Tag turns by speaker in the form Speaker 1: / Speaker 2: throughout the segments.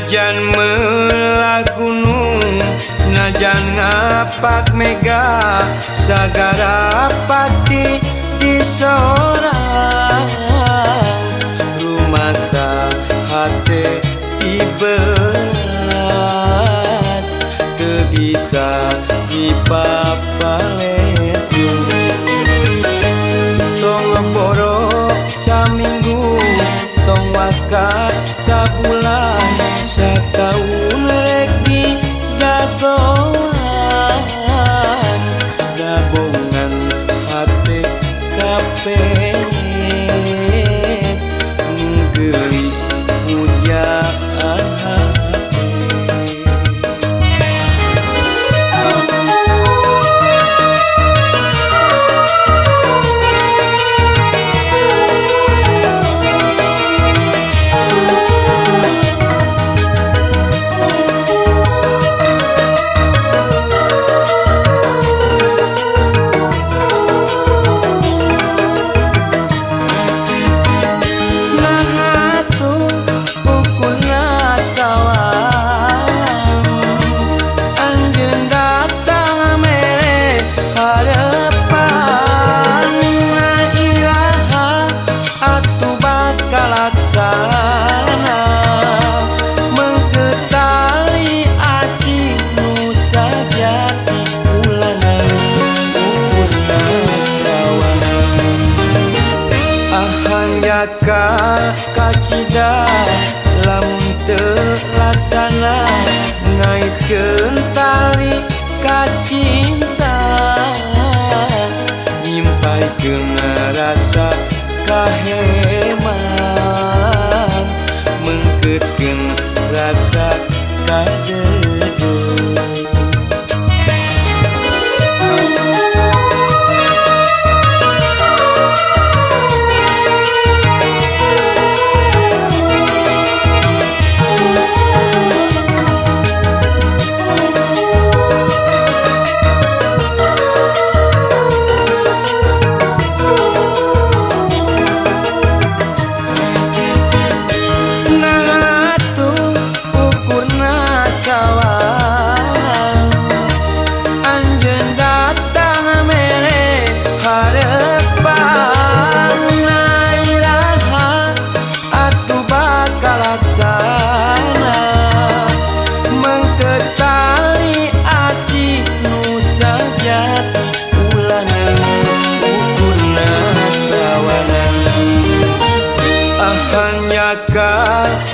Speaker 1: najan meula gunung najan ngapak mega sagara pati di sorang rumasa hate iberat teu bisa dipapalet tong boro saminggu tong wakat sabulan sataun rek di dagoan dabongan hate kapenet gelis pujaan hate kacida lamun teu laksana ngaitkeun tali kacinta nyimpaikeun rasa kaheman mengkeutkeun rasa kadedeuh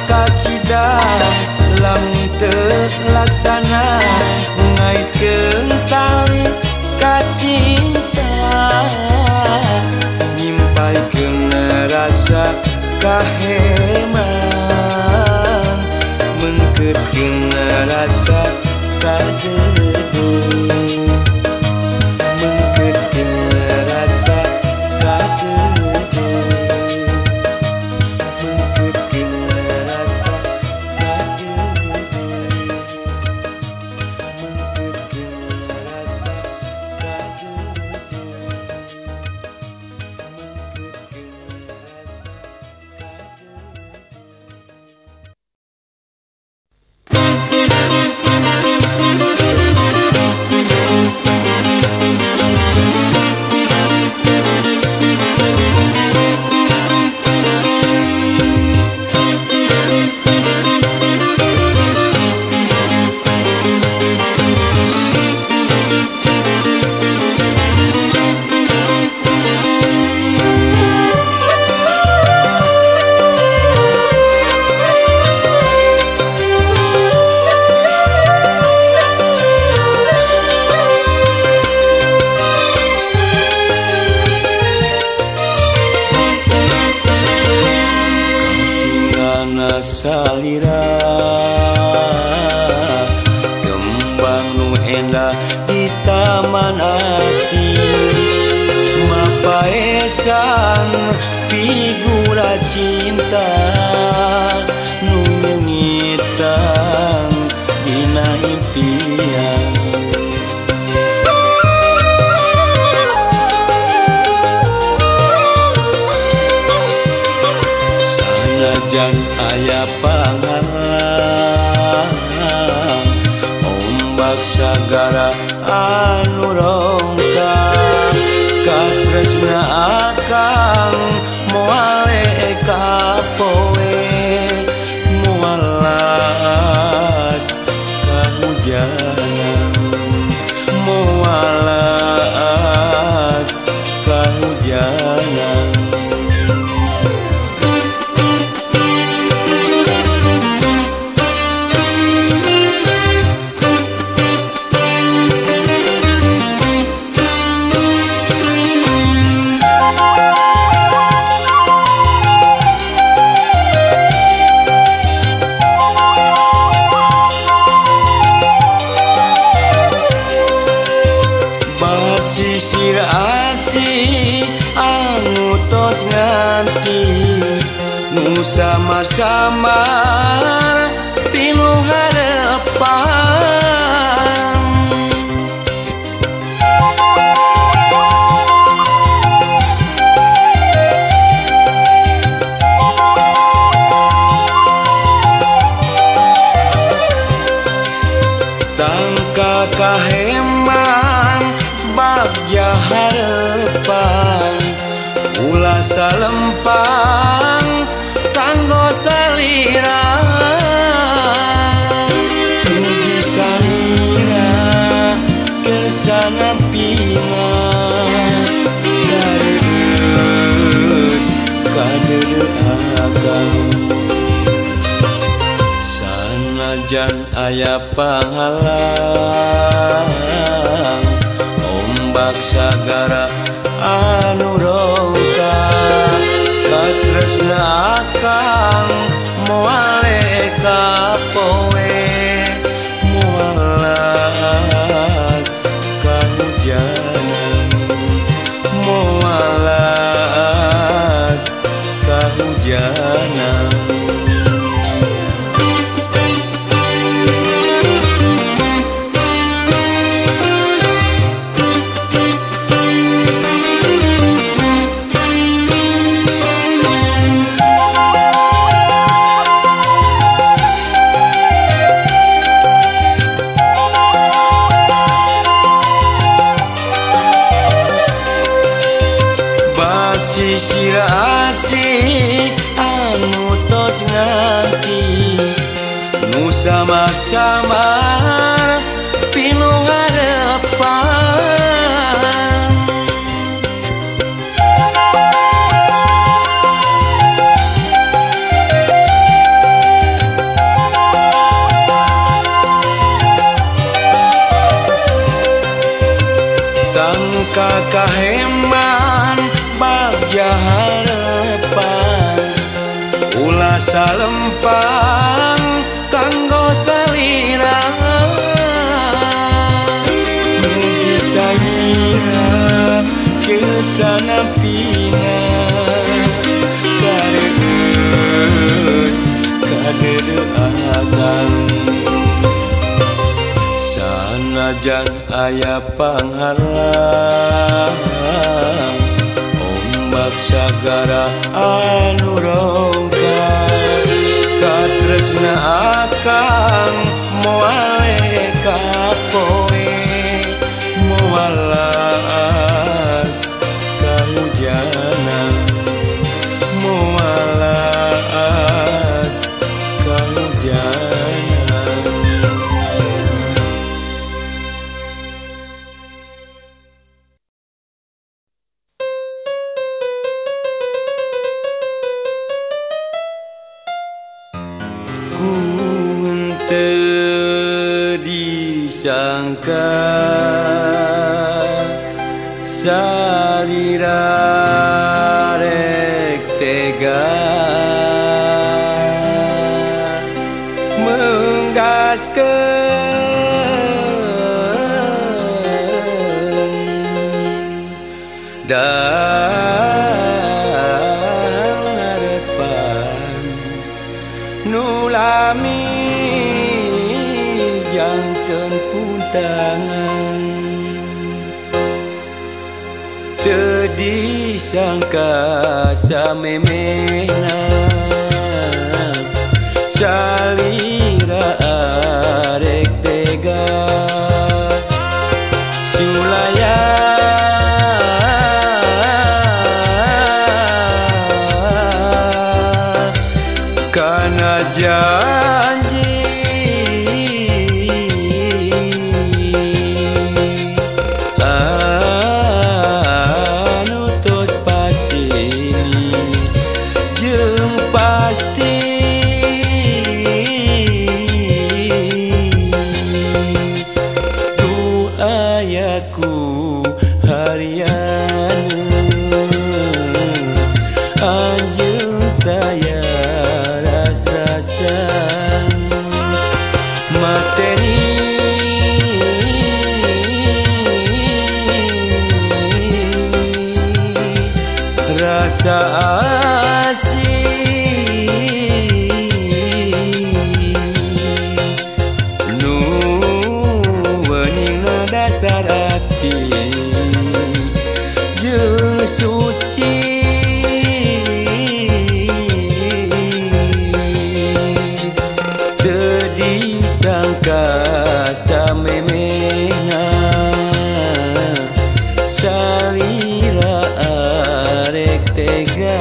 Speaker 1: kacida lamun teu laksana ngaitkeun tali kacinta nyimpaikeun rasa kaheman mengkeutkeun rasa kadedeuh mengkeutkeun rasa kadedeuh salira kembang nu endah di taman hati mapaesan figura cinta nu nyengitang dina impian Sanajan aya panghalang ombak sagara anu rongka katresna akang moale kapoe mualas kahujanan mualas kahujanan. Sisir asih anu tos nganti nu samar-samar tinu harepan tangka kaheman bagja harepan ulah salempang kanggo salira mugi salira kersana pina dareus kadeu agam sanajan aya panghalang ombak sagara anu rongka katresna akang moale kapoe mualas kahujanan mualas kahujanan. Sisir asih anu tos nganti nu samar-samar pinu harepan tangka kaheman bagja harepan ulah salempang kanggo salira mugi salira kersana pina dareus kadeu agam sanajan aya panghalang ombak sagara anu rongka katresna akang moale kapoe mualas kahujanan mualas kahujanan. Disangka salira rek tega menggaskeun dan harapan nulami jangkeun puntangan teu disangka samemehna salira arek tega sulaya kana janji anu tos pasini jeung pasti tu ayaku harian anjeun taya materi rasa asih nu weningna dasar hati jeung suci sangka samemehna salira arek tega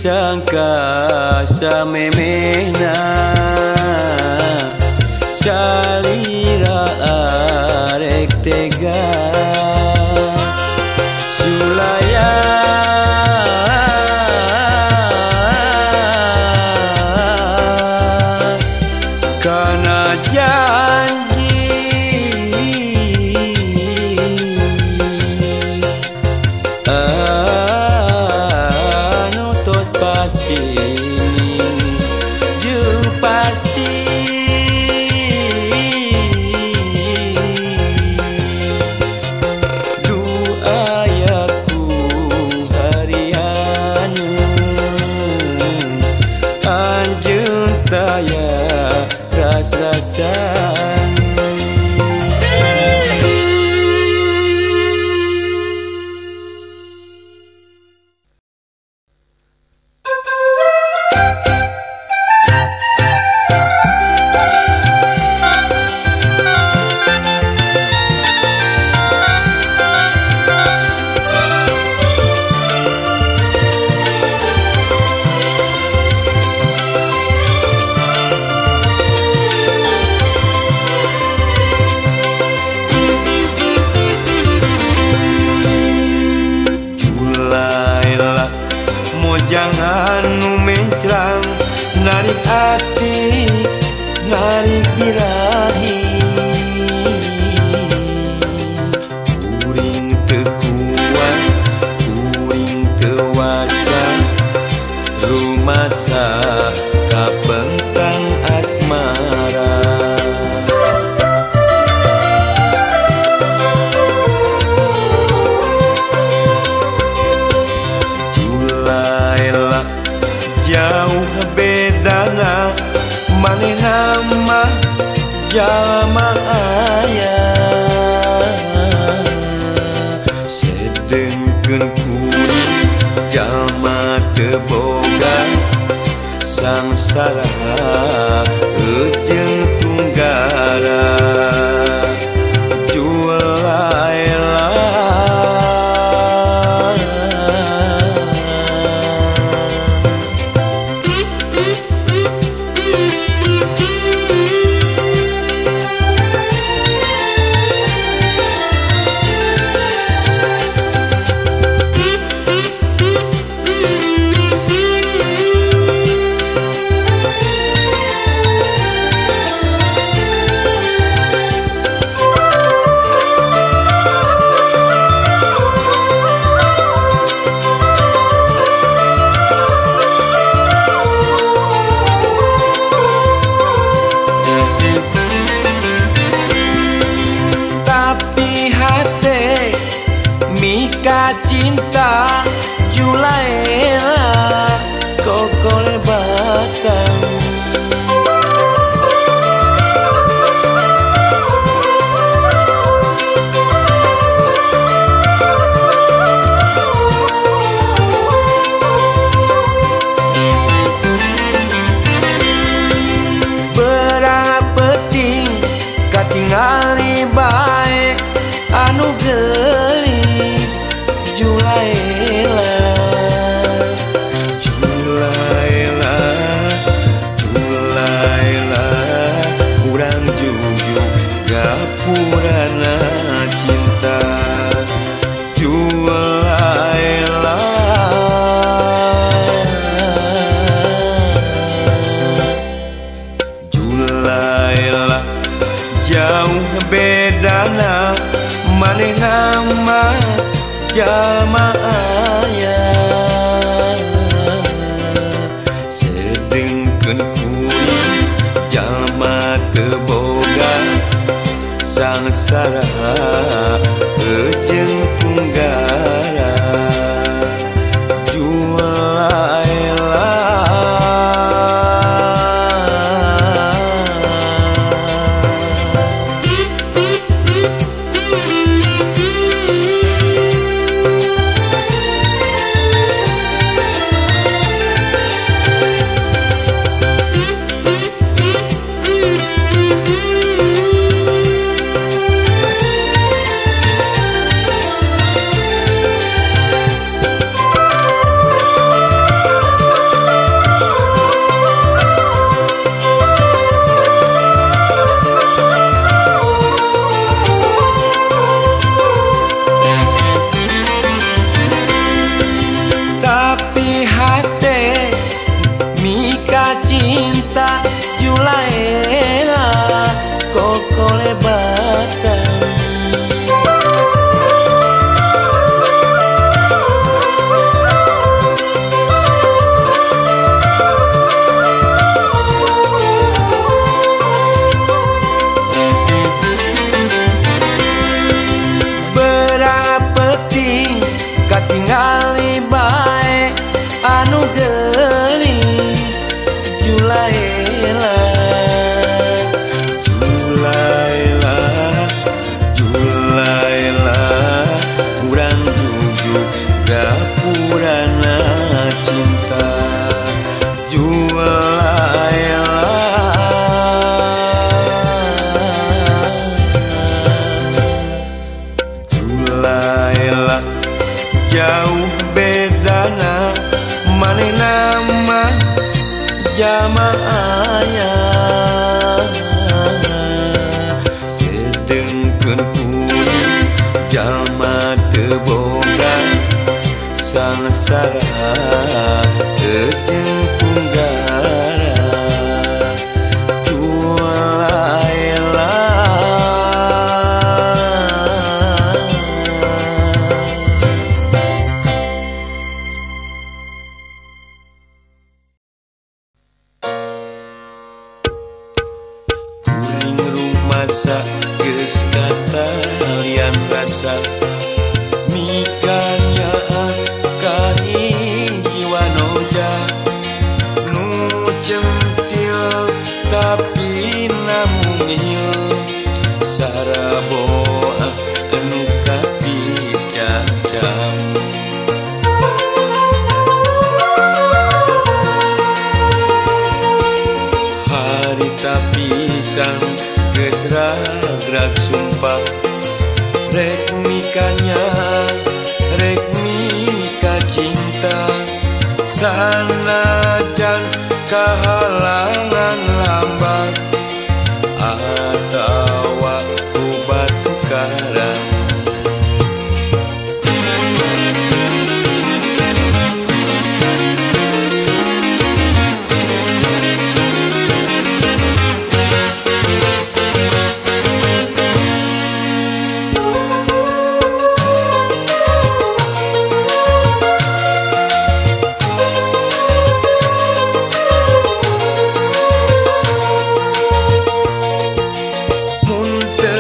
Speaker 1: sangka samemehna salira arek tega sulaya kana janji jeung pasti du ayaku harian anjeun taya ras-rasan jalma aya sedengkeun kuring jalma teu boga sangsara jeung tunggara cinta Julaela kokol batang berapeuting katingali bae anu geulis Julaela, Julaela, Julaela, urang jujur gapurana cinta Julaela, Julaela, jauh bedana manehna mah jalma aya sedengkeun kuring jalma teu boga sangsara jeung tunggara Julaela cinta Julaela kokole batang berapeuting katingali bae anu geulis Julaela, Julaela, Julaela, urang jujur gapurana cinta Julaela, Julaela, jauh bedana manehna mah jalma aya sedengkeun kuring jalma teu boga sangsara jeung tunggara Julaela masa geus katalian rasa mikanya kahiji wanoja nu centil tapi namun geus ragrag sumpah rek mikanya rek mika cinta sanajan kahalangan lambat atawa ku batu karang.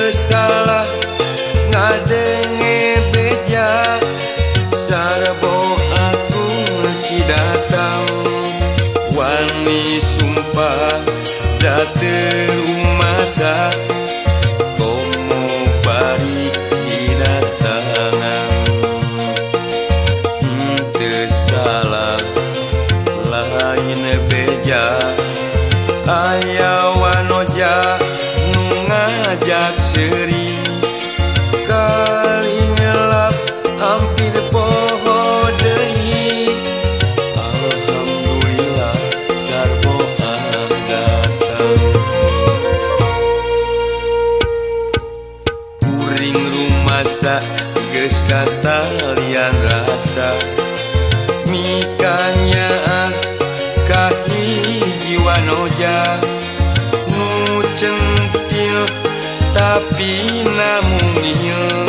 Speaker 1: Salah ngadenge beja sarbo aku masih datang wani sumpah dateng masa komo bari dinatangan teu salah lain beja aya wanoja ngajak seri kali ngelap hampir poho deui alhamdulillah sarbo datang kuring rumasa geus katalian rasa mikanya kahiji wanoja nu centil tapi namun ieu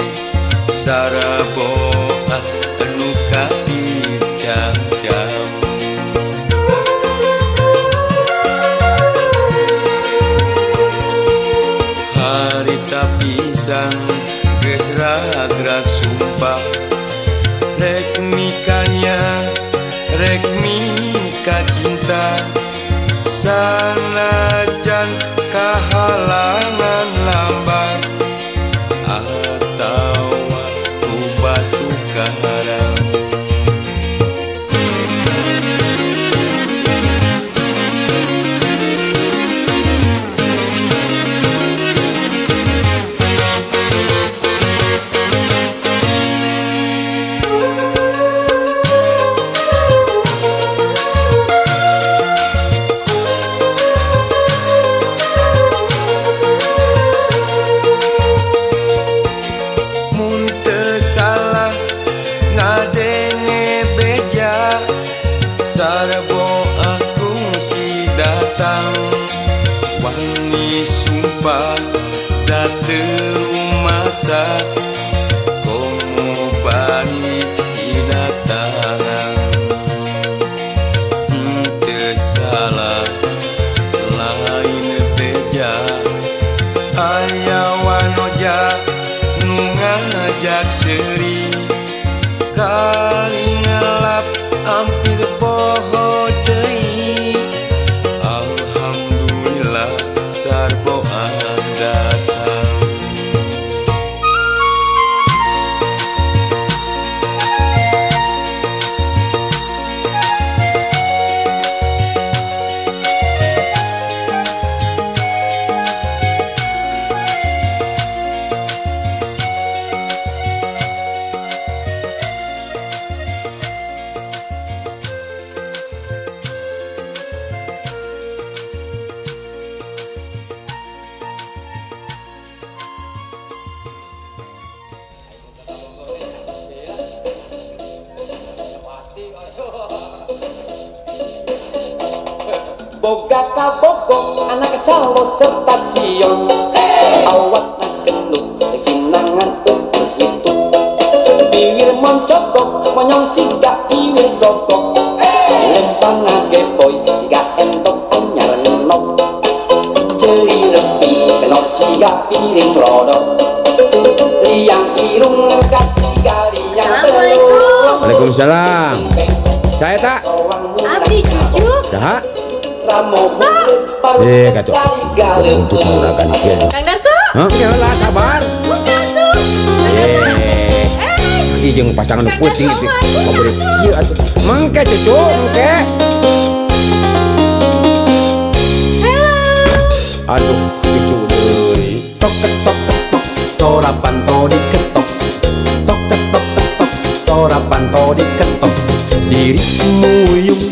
Speaker 1: saraboa anu kabicam-cam harita pisan geus ragrag sumpah rek mikanya rek mika cinta sanajan kahalangan lambat atawa ku batu karang. Sarbo aku masih datang wani sumpah dateng masa komo bari dinatangan teu salah lain beja aya wanoja nu ngajak seri kali ngelap hampir poho deui alhamdulillah sarbo datang.
Speaker 2: Boga kabogo anak calo stasiun awak na gendut sinangan itu bibir moncokok monyong siga iwil gogok lempang ngage boy siga entok anyar nenok jeli reping kenok siga piring rodok liang irung kasiga liang telur.
Speaker 3: Waalaikumsalam. Saya tak
Speaker 4: Abdi cucu.
Speaker 3: Saha? Kacau untuk menggunakan kian.
Speaker 4: Kang Darso.
Speaker 3: Yalah sabar.
Speaker 4: Kang Darso.
Speaker 3: Ijeng pasangan putih itu. Memberi kieu atuh. Mangke cucu, mangke. Aduh, cucu deui.
Speaker 2: sora panto diketok, tok ketok ketok, sora panto diketok. Diri muyung,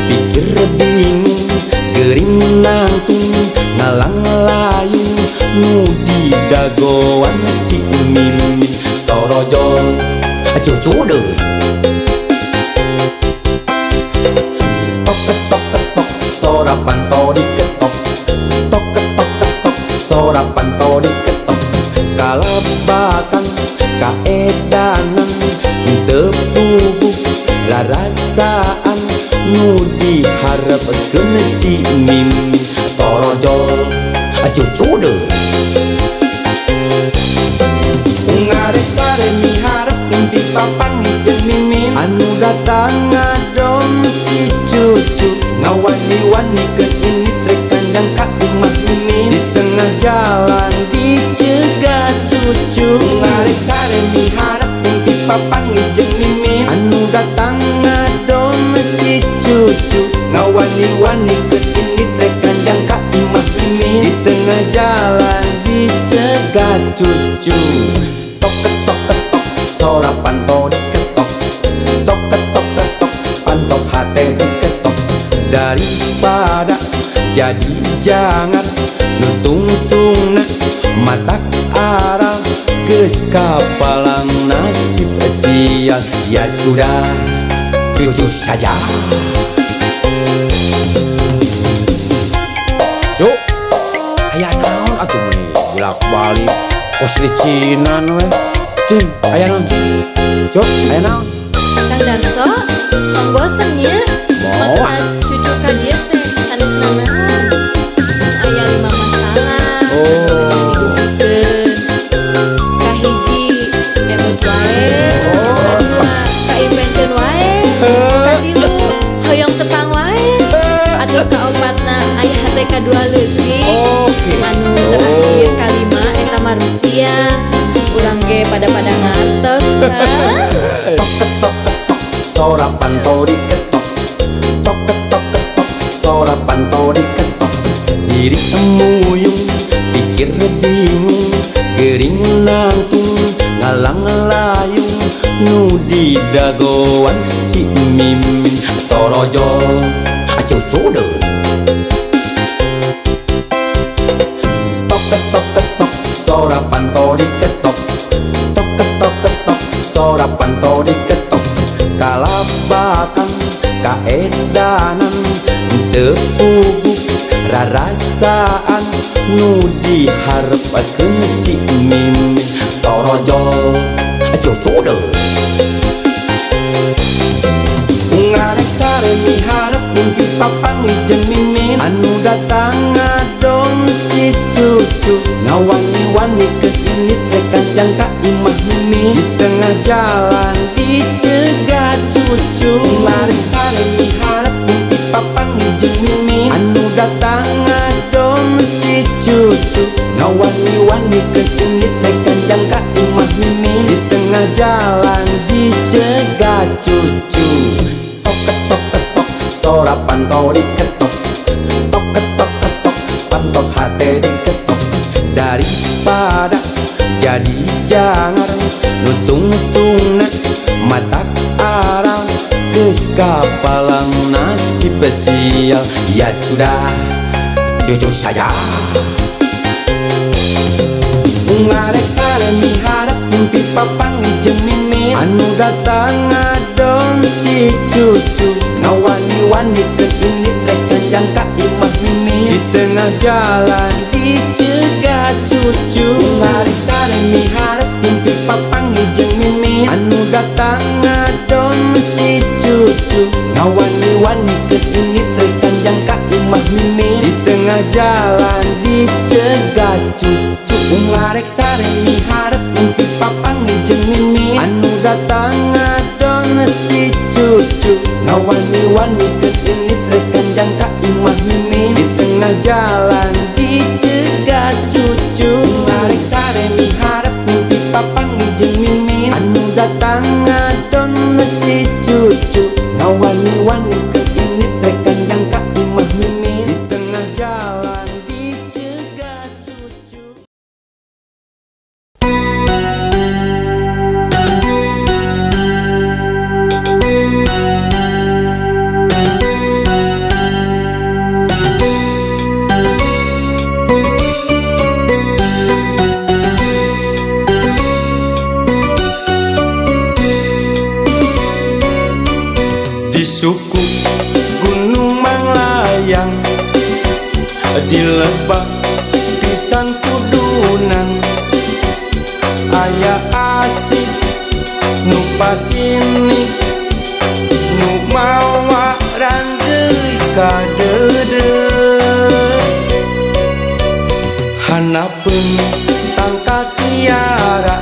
Speaker 2: pikir bingung, gering nangtung, ngalang layung, nudi dagoan si mimin, torojol, cucu deh. Tok ketok ketok, sora panto diketok, tok ketok ketok, sora panto diketok. Kalabakan, kaedanan, tepuguk, larasaan, nu diharapkeun si mimin, torojol, cucu deh. Ngarek sare miharap mimpi papang ijen mimin, anu datang ngadon si cucu, ngawani-wani ke ini trek kanjang ka imah mimin, di tengah jalan dicegat cucu. Ngarek sare miharap mimpi papang ijen mimin, anu datang ngadon si cucu, ngawani-wani ke ini trek kanjang ka imah mimin, di tengah jalan dicegat cucu. Tok ketok ketok, sora panto diketok, tok ketok ketok, pantok hate diketok. Daripada jadi jangan nutungtungna mata arah geus kapalang nasib sial. Ya sudah, cucu saja.
Speaker 3: Cuk, aya naon atuh meni bolak-balik kos licinan we. Cing, aya naon cing? Cuk, aya naon?
Speaker 4: Kang Darto, Mang bosen ya. Maksud cucu ka dieu teh sanes nanaon. Aya 5 masalah. Didugikeun. Kahiji emut wae. Kadua kaimpenkeun wae. Katilu hoyong tepang wae. Atuh kaopatna aya teh kadua leutik. Anu terakhir kalima eta manusia. Urang ge pada ngatos.
Speaker 2: Tok ketok ketok, sora panto diketok, tok ketok ketok, sora panto diketok. Diri muyung, pikir bingung, gering nangtung, ngalang layung, nudi dagoan si mimin, torojol, cucu deh. Tok ketok ketok, sora panto diketok, tok ketok ketok, sora panto diketok. Kalabakan, kaedanan, tepuguk, rarasaan, nu diharapkeun si mimin, torojol, cucu deh. Ngarek sare miharap mimpi papang ijen mimin, anu datang ngadon si cucu, ngawani-wani ke ini trek kanjang ka imah mimin, di tengah jalan dicegat cucu. Ngarek sare miharap mimpi papang ijen mimin, anu datang ngadon si cucu, ngawani-wani ke ini trek kanjang ka imah mimin, di tengah jalan dicegat cucu. Tok ketok ketok, sora panto diketok, tok ketok ketok, pantok hate diketok. Daripada jadi jangan nutung-tungna mata arah geus kapalang nasib sial. Ya sudah, cucu saja. Ngarek sare miharap mimpi papang ijen mimin, anu datang ngadon si cucu, ngawani-wani ke ini trek kanjang ka imah mimin, di tengah jalan dicegat cucu. Ngarek sare miharap mimpi papang ijen mimin, anu datang ngadon si cucu, ngawani-wani ke ini trek kanjang ka imah mimin, di tengah jalan dicegat cucu. Ngarek sare miharap mimpi papang ijen mimin, anu datang ngadon si cucu, ngawani-wani ke ini trek kanjang ka imah mimin, di tengah jalan dicegat cucu. Ngarek sare miharap mimpi papang ijen mimin, anu datang ngadon si cucu, ngawani-wani ke ini trek kanjang ka imah mimin, di tengah jalan dicegat cucu. kudunan aya asik nu pasini nu mawa ranggeuy ka deudeuh hanapeun tangka kiara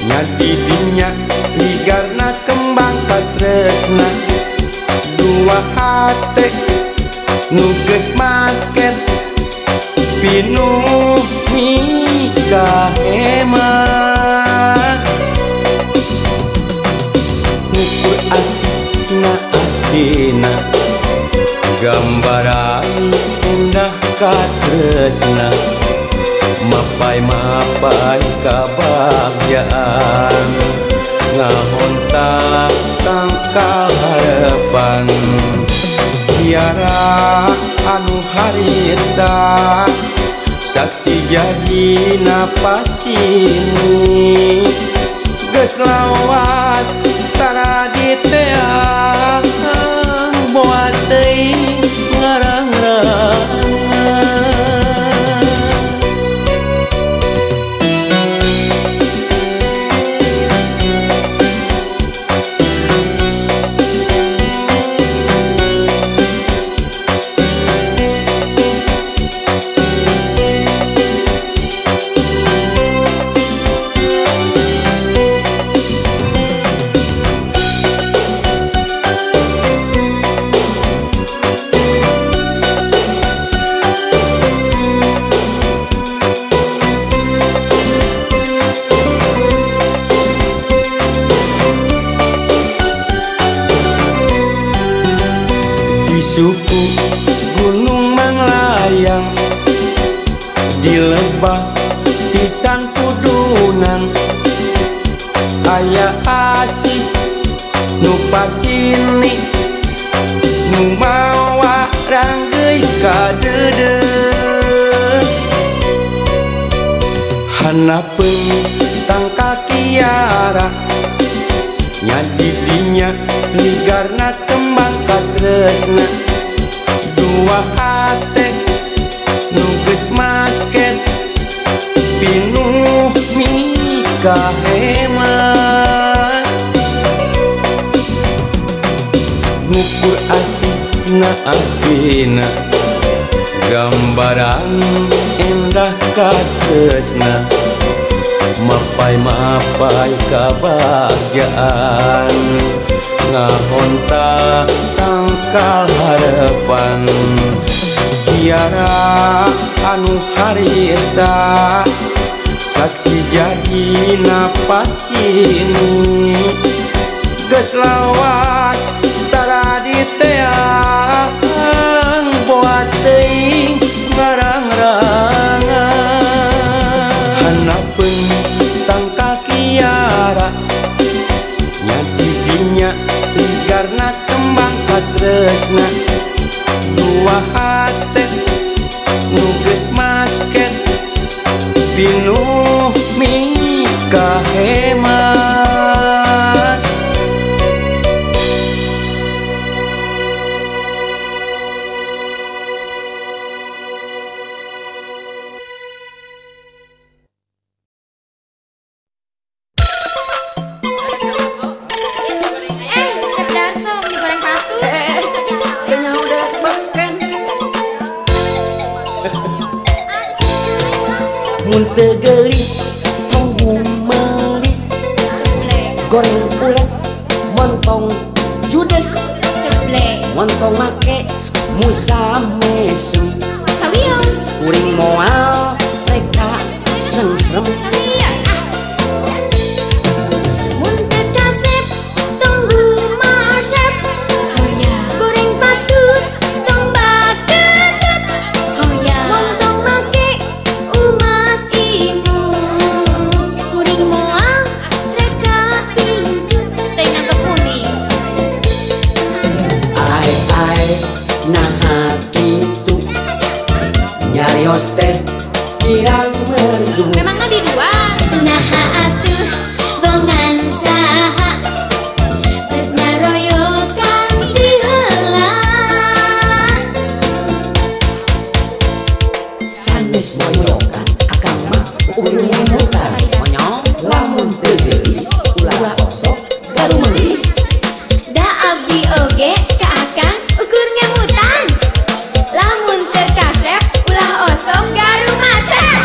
Speaker 2: nya di dinya ligarna kembang katresna dua hate nu geus masket pinuh mika hemat ngukur asikna atina gambaran indah katresna mapai-mapai kabagyaan ngahonta tangkal harapan tiara anu harita saksi jadi napas ini geus lawas tara diteang boat teuing ngarang-rangan suku gunung manglayang di lebah pisan kudunan aya asik nu pasini nu mawa ranggeuy ka deudeuh hanapeun tangka kiara nya di dinya ligarna kembang katresna dua hate nu geus masket pinuh mika hemat ngukur asikna atina gambaran endah katresna mapai-mapai kabagyaan ngahonta tangkal harapan tiara anu harita saksi jadi napas ini geus lawas tara diteang boat teuing ngarang-rangan hanapeun tangka kiara nya di dinya ligarna kembang katresna dua hate nu geus masket pinuh mika hemat mun teu geulis tunggu melis goreng pules montong judes montong make musa mesem
Speaker 5: sawios
Speaker 2: kuring moal reka sengsrem
Speaker 5: mun teu kasep tunggu masep hoya goreng patut tong baketut hoya montong make umat ibu kuring moal reka pincut teh nangkep kuning
Speaker 2: ai nah kitu nyarios teh urung mutan monyong lamun teu geulis ulah osok garu meulis
Speaker 5: Da abdi oge ka akang ukur ngemutan lamun teu kasep ulah osok garu masep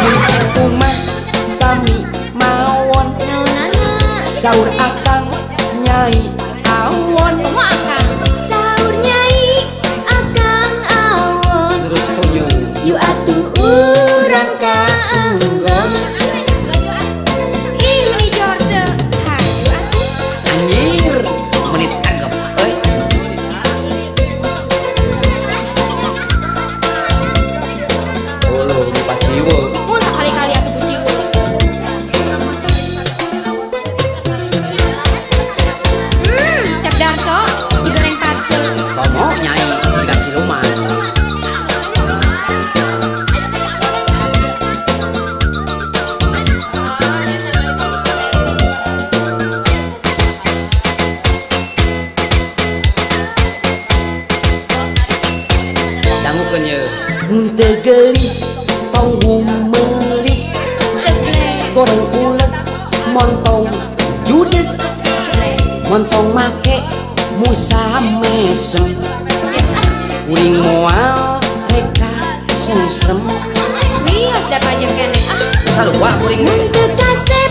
Speaker 2: umah sami mawon
Speaker 5: naonana
Speaker 2: saur akang nyai awon
Speaker 5: komo akang saur nyai akang awon
Speaker 2: terus setuju
Speaker 5: yu atuh urang kaanggem ih meni jorse hayu atuh
Speaker 2: anjir menit tanggap euy uluh di paciweu
Speaker 5: mun sakali-kali atuh buciweu cak darso digoreng patse
Speaker 2: komo nyai siga siluman dangukeun ye mun teu geulis tong gumelis
Speaker 5: sebleh
Speaker 2: goreng ules montong judes
Speaker 5: sebleh
Speaker 2: montong make musa mesem
Speaker 5: yes ah
Speaker 2: kuring moal reka sengsrem
Speaker 5: wios da pajeng keneh ah
Speaker 2: sarua kuring
Speaker 5: mun teu kasep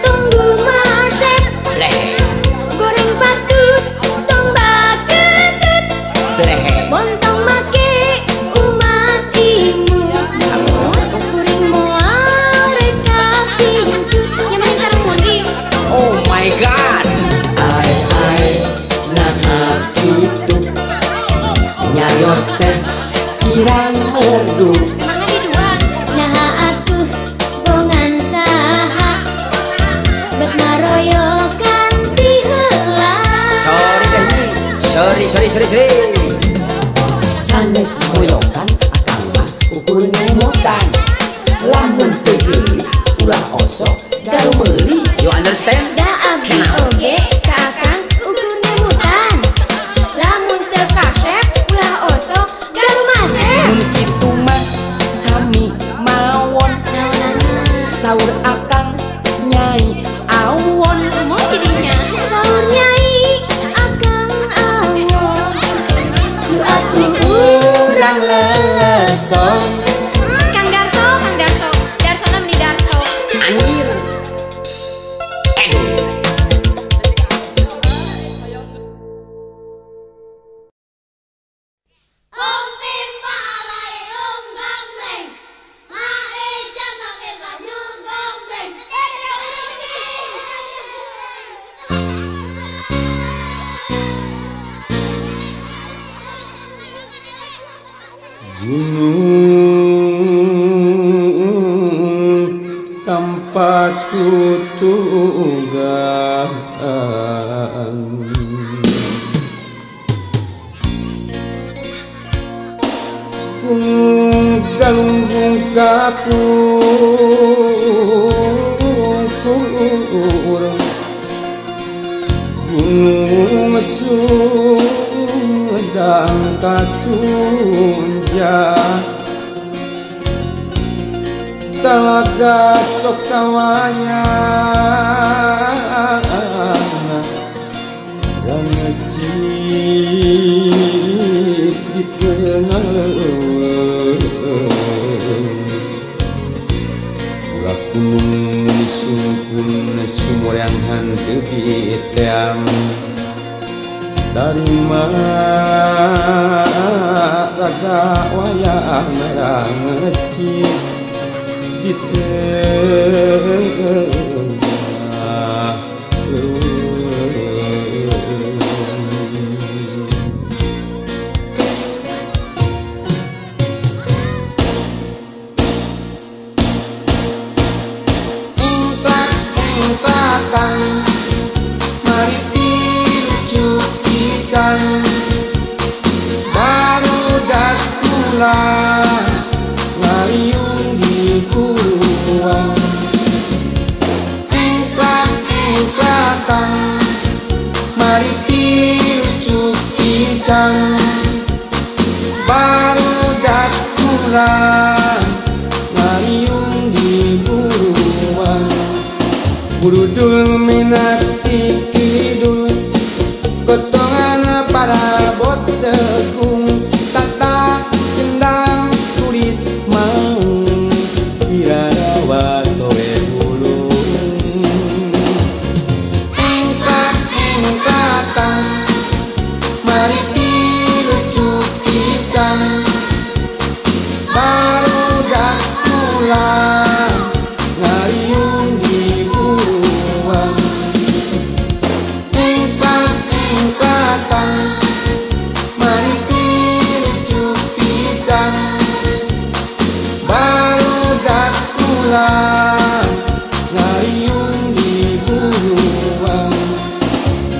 Speaker 5: tunggu masep
Speaker 2: lehe
Speaker 5: goreng patut tong baketut
Speaker 2: lehe
Speaker 5: bontong make umat imut kuring moal reka pincut nyamanin sareng mundi
Speaker 2: oh my god ai nah itu nyarios teh kirang merdu
Speaker 5: emang lagi dua nah atuh bongan saha bet maroyokan ti heula
Speaker 2: sorry sanes moyokan akang mah ukur ngemutan lamun teu geulis ulah osok garu meulis you understand
Speaker 5: da abdi oge ka akang ukur ngemutan lamun teu kasep ulah osok garu masep
Speaker 2: mun kitu mah sami mawon
Speaker 5: naonana
Speaker 2: saur akang nyai awon
Speaker 5: mau jadinya saur nyai akang awon yu atuh urang leleson Kang Darso darsona meni darso
Speaker 2: anjir
Speaker 5: Om pipa alai om gambreng mae jam make baju gambreng
Speaker 1: gunung tanpa tutugan gunung galunggung kapur gunung sudang katunjang talaga sok kawayang dan ngecip dikenal ulah kunung nisungkun sumur yang hanteu biteam dari mana raga wayang ngecip di tengah engkakang mari picu pisan baru dakulah ngayung di buruan engkakang mari picu pisan baru dakulah ngayung di buruan
Speaker 2: Urudul minati kidul gotongan para bot tegung tata kendang kulit mau irarawat toe bulung engkatan mari lucu pisan barudak pulang ngariung di buruan engkatan mari lucu pisan barudak pulang ngariung di buruan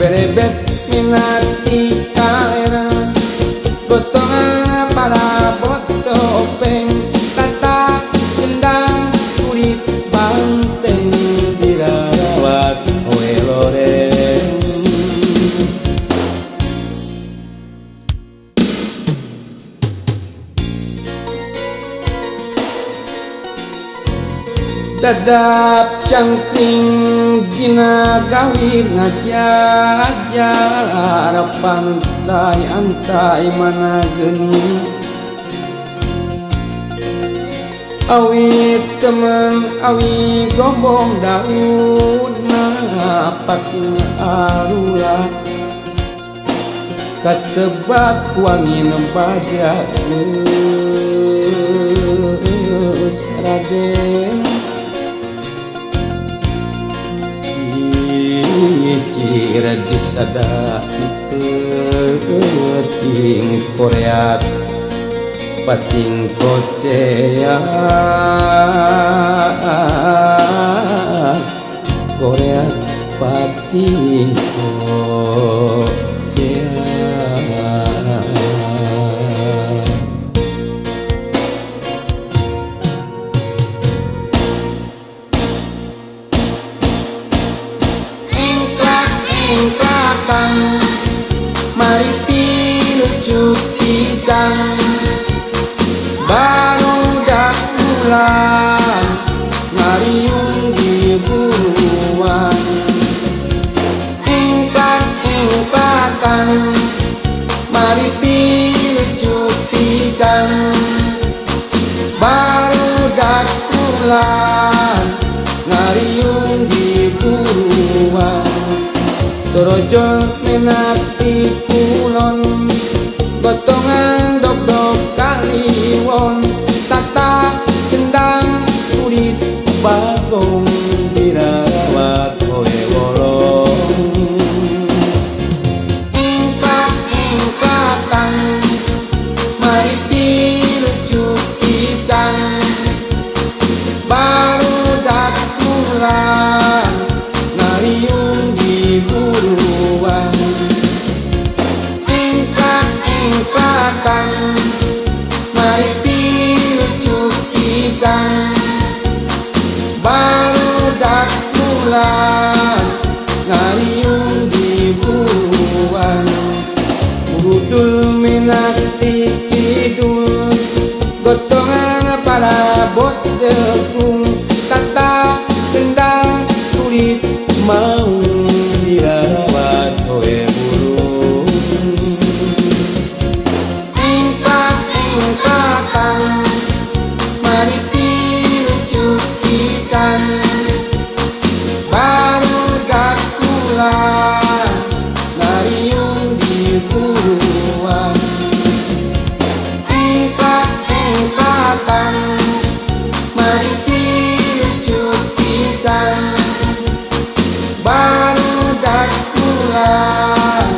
Speaker 2: berebet minati kalera gotongan para bot topeng tata kendang kulit banteng dirawat oe loreng dadap cangkring dina gawir ngajar pantai antai mana geni awi teman awi gombong daun pating arula katebak wangin bajak raden cira disada pating Korea pating kotea Korea pating kotea
Speaker 1: engkatan mari lucu pisan barudak pulang ngariung di buruan engkatan mari lucu pisan barudak pulang ngariung di buruan Torojo menati kulon gotongan dok-dok kaliwon tata kendang kulit bagong dirawat oe wolong engkatan mari lucu pisan barudak pulang ngariung di buruan engkatan mari lucu pisan barudak pulang ngariung di buruan urudul minati kidul gotongan para bot degung tata kendang kulit mau dirawat oe burung engkatan mari lucu pisan barudak pulang ngariung di buruan engkatan mari lucu pisan barudak pulang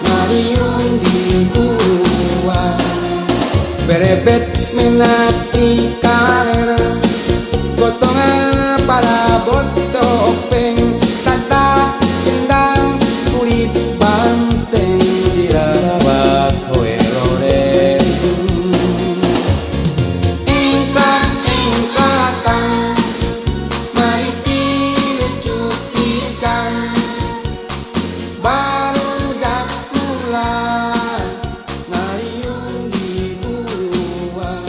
Speaker 1: ngariung di buruan berebet minati kalera gotongan para bot topeng tata kendang kulit banteng dirawat oe loreng engkatan mari lucu pisan barudak pulang ngariung di buruan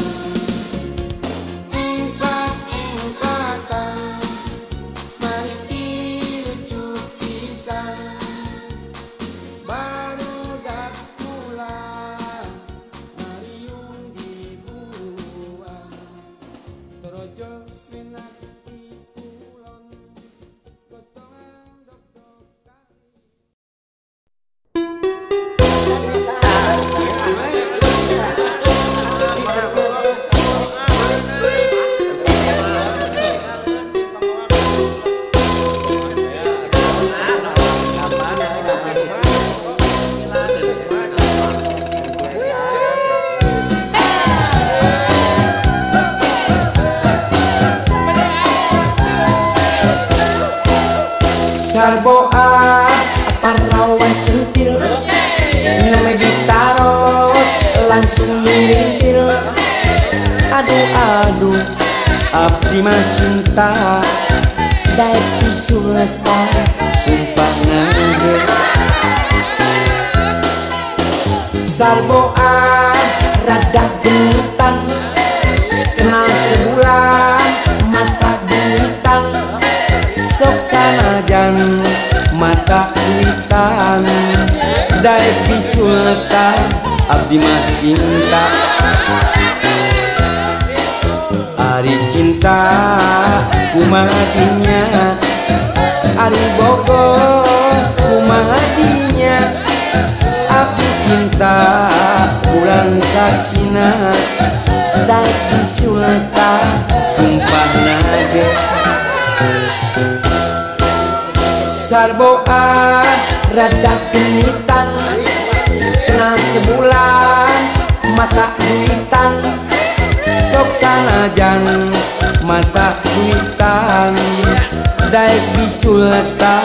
Speaker 1: engkatan
Speaker 2: Sarboa parawan centil neme ditaros langsung ngirintil. Aduh abdi mah cinta daek pisuleta sumpah ngangge. Sarboa rada genitan kenal sebulan mata duitan. Sok sanajan mata duitan daek pisuleta abdi mah cinta. Ari cinta kumadinya, ari bogo kumadinya. Abdi cinta urang saksina daek pisuleta sumpah nage. Sarboa rada genitan kenal sebulan mata duitan. Sok sanajan mata duitan daek pisuleta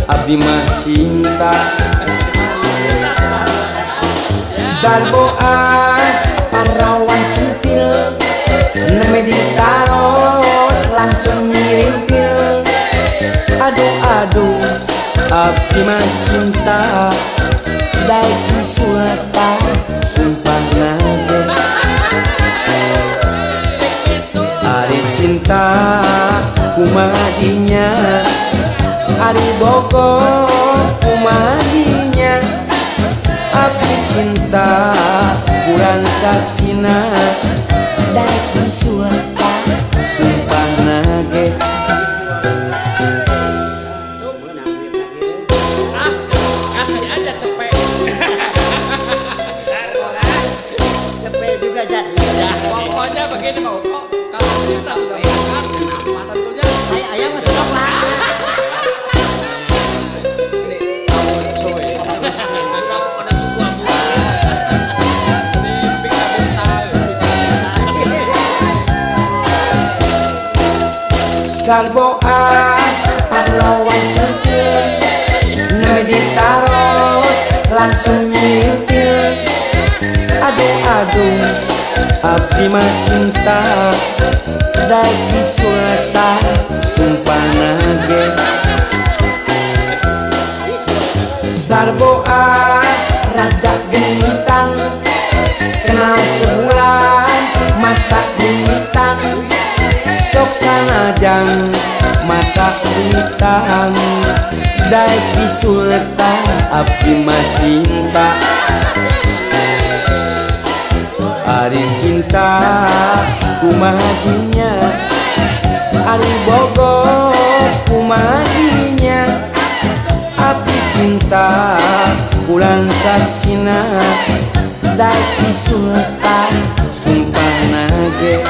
Speaker 2: abdi mah cinta. Sarboa parawan centil neme ditaros langsung ngirintil. Aduh abdi mah cinta daek pisuleta sumpah nage. Ari cinta kumadinya, ari bogo kumadinya. Abdi cinta kurang saksina daek pisuleta sumpah nage.
Speaker 6: Kasih aja cepet.
Speaker 1: Cepet juga jadi.
Speaker 6: Ya, pokoknya begini mau kok. Kalau kita sudah berangkat, kenapa tentunya?
Speaker 1: Ayah masih nolak.
Speaker 6: Ini kamu coy. Udah sebuah ini
Speaker 2: Sarboa parawan centil neme ditaros langsung nyirintil. Aduh abdi mah cinta daek pisuleta sumpah nage. Sarboa rada genitan kenal sebulan mata duitan. Sok sanajan mata duitan daek pisuleta abdi mah cinta. Ari cinta kumadinya, ari bogo kumadinya. Abdi cinta ulang saksina daek pisuleta sumpah nage.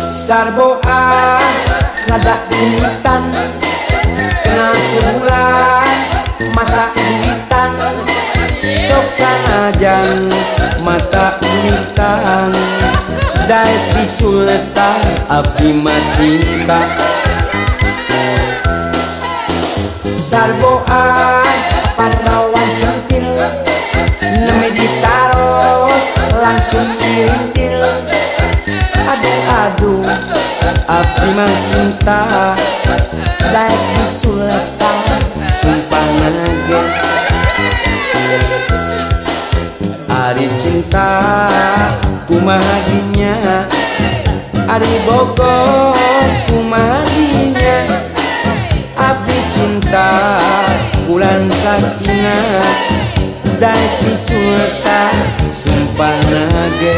Speaker 2: Sarboa rada genitan kenal sebulan mata duitan. Sok sanajan mata duitan daek pisuleta abdi mah cinta. Sarboa parawan centil neme ditaros langsung ngirintil. Aduh abdi mah cinta daek pisuleta sumpah nage. Ari cinta kumadinya, ari bogo kumadinya. Abdi cinta ulang saksina daek pisuleta sumpah nage.